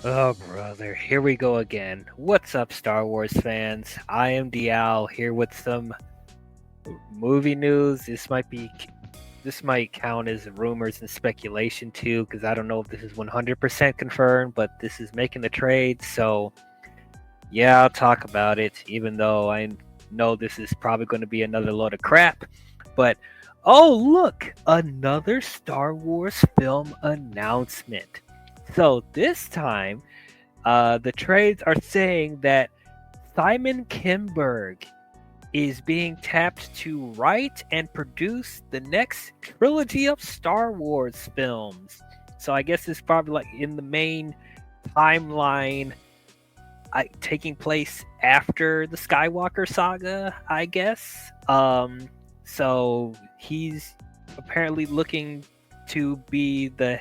Oh, brother, here we go again. What's up, Star Wars fans? I am DL here with some movie news. This might count as rumors and speculation too, because I don't know if this is 100% confirmed, but this is making the trade. So, yeah, I'll talk about it, even though I know this is probably going to be another load of crap. But, oh, look, another Star Wars film announcement. So, this time, the trades are saying that Simon Kinberg is being tapped to write and produce the next trilogy of Star Wars films. So I guess it's probably like in the main timeline, taking place after the Skywalker saga, I guess. So he's apparently looking to be the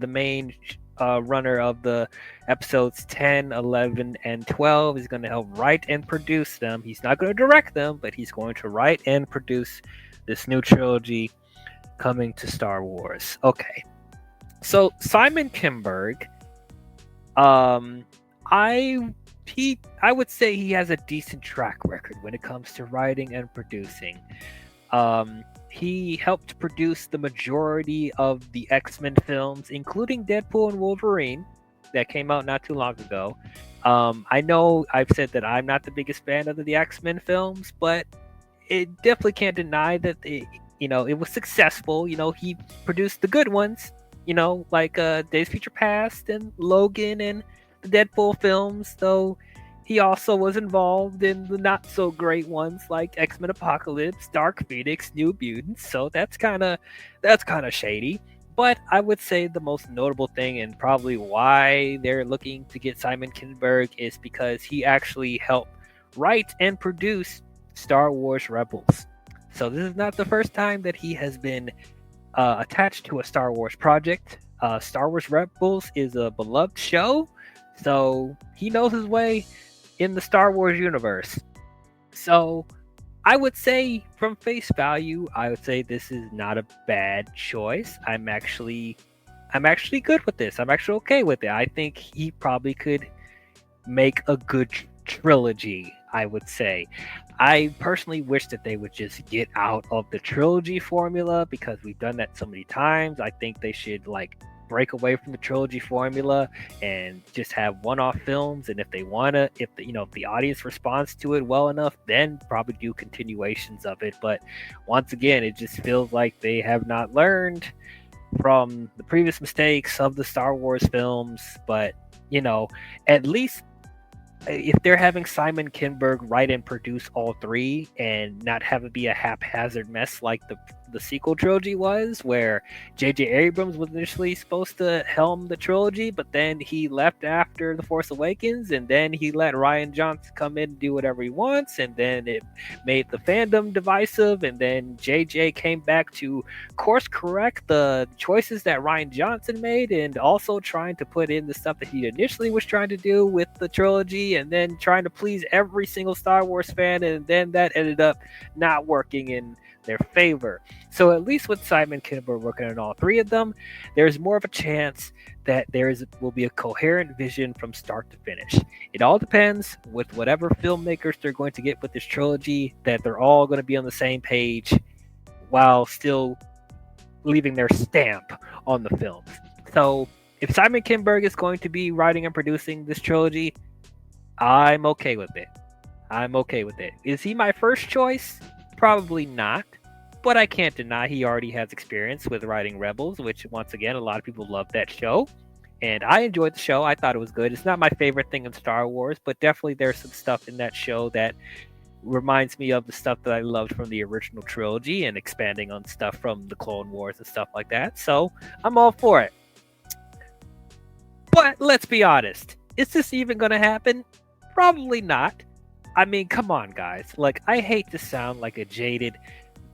main runner of the episodes 10, 11, and 12. He's going to help write and produce them. He's not going to direct them, but he's going to write and produce this new trilogy coming to Star Wars. Okay. So Simon Kinberg, um, I I would say he has a decent track record when it comes to writing and producing. He helped produce the majority of the X-Men films, including Deadpool and Wolverine, that came out not too long ago. I know I've said that I'm not the biggest fan of the X-Men films, but it definitely can't deny that it was successful. He produced the good ones. Like Days of Future Past and Logan and the Deadpool films. Though he also was involved in the not so great ones like X-Men Apocalypse, Dark Phoenix, New Mutants. So that's kind of shady. But I would say the most notable thing, and probably why they're looking to get Simon Kinberg, is because he actually helped write and produce Star Wars Rebels. So this is not the first time that he has been attached to a Star Wars project. Star Wars Rebels is a beloved show, so he knows his way in the Star Wars universe. So I would say, from face value, I would say this is not a bad choice. I'm actually good with this. I'm actually okay with it. I think he probably could make a good trilogy, I would say. I personally wish that they would just get out of the trilogy formula because we've done that so many times. I think they should like break away from the trilogy formula and just have one-off films, and if they want to, if the audience responds to it well enough, then probably do continuations of it. But once again, it just feels like they have not learned from the previous mistakes of the Star Wars films. But at least if they're having Simon Kinberg write and produce all three and not have it be a haphazard mess like the sequel trilogy was, where J.J. Abrams was initially supposed to helm the trilogy, but then he left after The Force Awakens, and then he let Rian Johnson come in and do whatever he wants, and then it made the fandom divisive, and then J.J. came back to course correct the choices that Rian Johnson made, and also trying to put in the stuff that he initially was trying to do with the trilogy, and then trying to please every single Star Wars fan, and then that ended up not working in their favor. So at least with Simon Kinberg working on all three of them, there's more of a chance that will be a coherent vision from start to finish. It all depends with whatever filmmakers they're going to get with this trilogy, that they're all going to be on the same page while still leaving their stamp on the films. So if Simon Kinberg is going to be writing and producing this trilogy, I'm okay with it. I'm okay with it. Is he my first choice? Probably not. But I can't deny he already has experience with writing Rebels, which, once again, a lot of people love that show. And I enjoyed the show. I thought it was good. It's not my favorite thing in Star Wars, but definitely there's some stuff in that show that reminds me of the stuff that I loved from the original trilogy, and expanding on stuff from the Clone Wars and stuff like that. So I'm all for it. But let's be honest. Is this even going to happen? Probably not. I mean, come on, guys. Like, I hate to sound like a jaded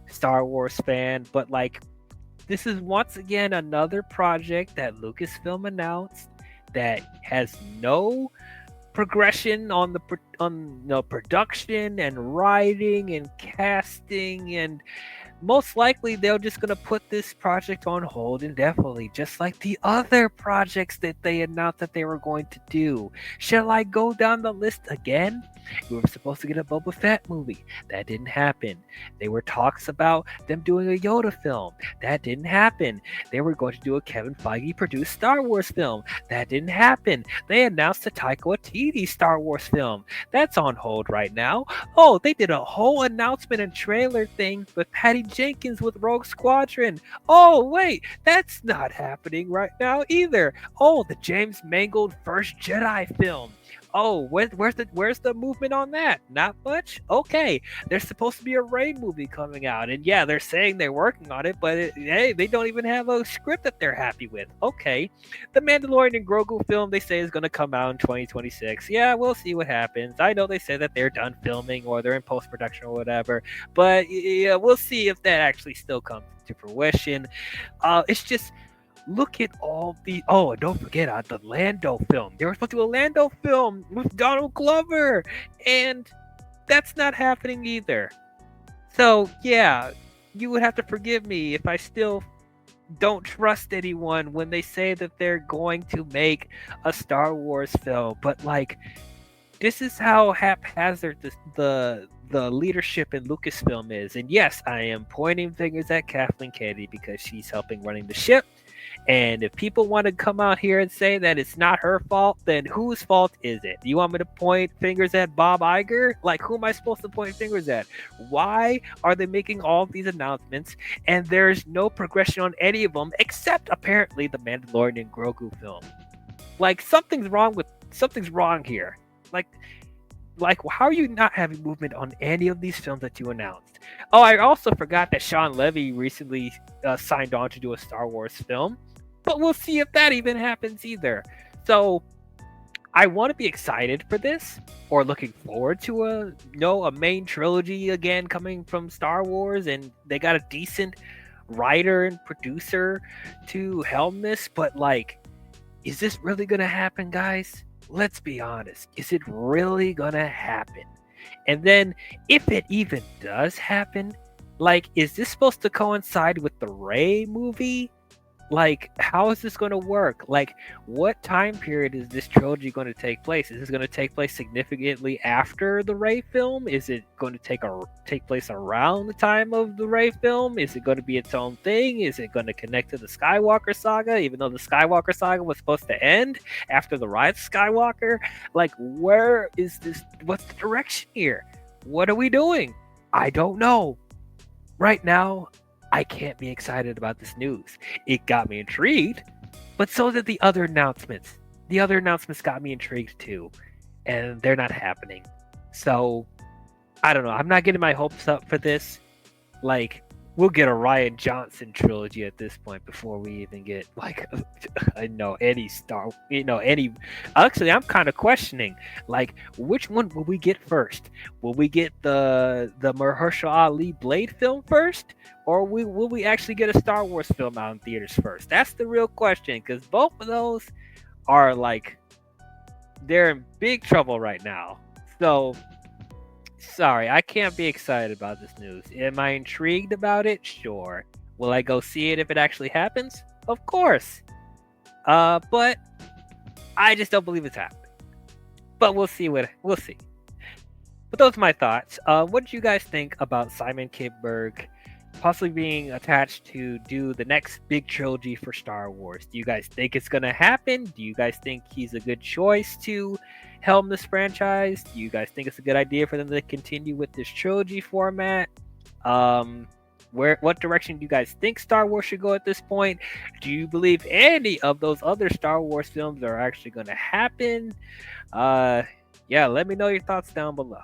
Star Wars fan, but like, this is once again another project that Lucasfilm announced that has no progression on production and writing and casting, and most likely they're just going to put this project on hold indefinitely, just like the other projects that they announced that they were going to do. Shall I go down the list again? We were supposed to get a Boba Fett movie. That didn't happen. There were talks about them doing a Yoda film. That didn't happen. They were going to do a Kevin Feige produced Star Wars film. That didn't happen. They announced a Taika Waititi Star Wars film. That's on hold right now. Oh, they did a whole announcement and trailer thing with Patty Jenkins with Rogue Squadron. Oh, wait, that's not happening right now either. Oh, the James Mangold First Jedi film. Oh, where's the movement on that? Not much. Okay, there's supposed to be a Rey movie coming out, and yeah, they're saying they're working on it, but hey, they don't even have a script that they're happy with. Okay, the Mandalorian and Grogu film they say is going to come out in 2026. Yeah, we'll see what happens. I know they say that they're done filming or they're in post production or whatever, but yeah, we'll see if that actually still comes to fruition. It's just look at all the and don't forget the Lando film. They were supposed to do a Lando film with Donald Glover, and that's not happening either. So yeah, you would have to forgive me if I still don't trust anyone when they say that they're going to make a Star Wars film. But like, this is how haphazard the leadership in Lucasfilm is. And yes, I am pointing fingers at Kathleen Kennedy because she's helping running the ship. And if people want to come out here and say that it's not her fault, then whose fault is it? You want me to point fingers at Bob Iger? Like, who am I supposed to point fingers at? Why are they making all of these announcements and there's no progression on any of them except apparently the Mandalorian and Grogu film? Like, something's wrong here. Like, how are you not having movement on any of these films that you announced? Oh, I also forgot that Sean Levy recently signed on to do a Star Wars film, but we'll see if that even happens either. So, I want to be excited for this, or looking forward to a main trilogy again coming from Star Wars, and they got a decent writer and producer to helm this. But like, is this really gonna happen, guys? Let's be honest. Is it really gonna happen? And then, if it even does happen, like, is this supposed to coincide with the Rey movie? Like, how is this going to work? Like, what time period is this trilogy going to take place? Is this going to take place significantly after the Rey film? Is it going to take place around the time of the Rey film? Is it going to be its own thing? Is it going to connect to the Skywalker saga, even though the Skywalker saga was supposed to end after the Rise of Skywalker? Like, where is this? What's the direction here? What are we doing? I don't know. Right now, I can't be excited about this news. It got me intrigued, but so did the other announcements. The other announcements got me intrigued too, and they're not happening. So, I don't know. I'm not getting my hopes up for this. Like, we'll get a Rian Johnson trilogy at this point before we even get like any Star. Any. Actually, I'm kind of questioning like which one will we get first? Will we get the Mahershala Ali Blade film first, or will we actually get a Star Wars film out in theaters first? That's the real question, because both of those are like they're in big trouble right now. So. Sorry, I can't be excited about this news. Am I intrigued about it? Sure. Will I go see it if it actually happens? Of course. But I just don't believe it's happening. But we'll see. We'll see. But those are my thoughts. What did you guys think about Simon Kinberg possibly being attached to do the next big trilogy for Star Wars? Do you guys think it's gonna happen? Do you guys think he's a good choice to helm this franchise? Do you guys think it's a good idea for them to continue with this trilogy format? What direction do you guys think Star Wars should go at this point? Do you believe any of those other Star Wars films are actually going to happen? Yeah, let me know your thoughts down below.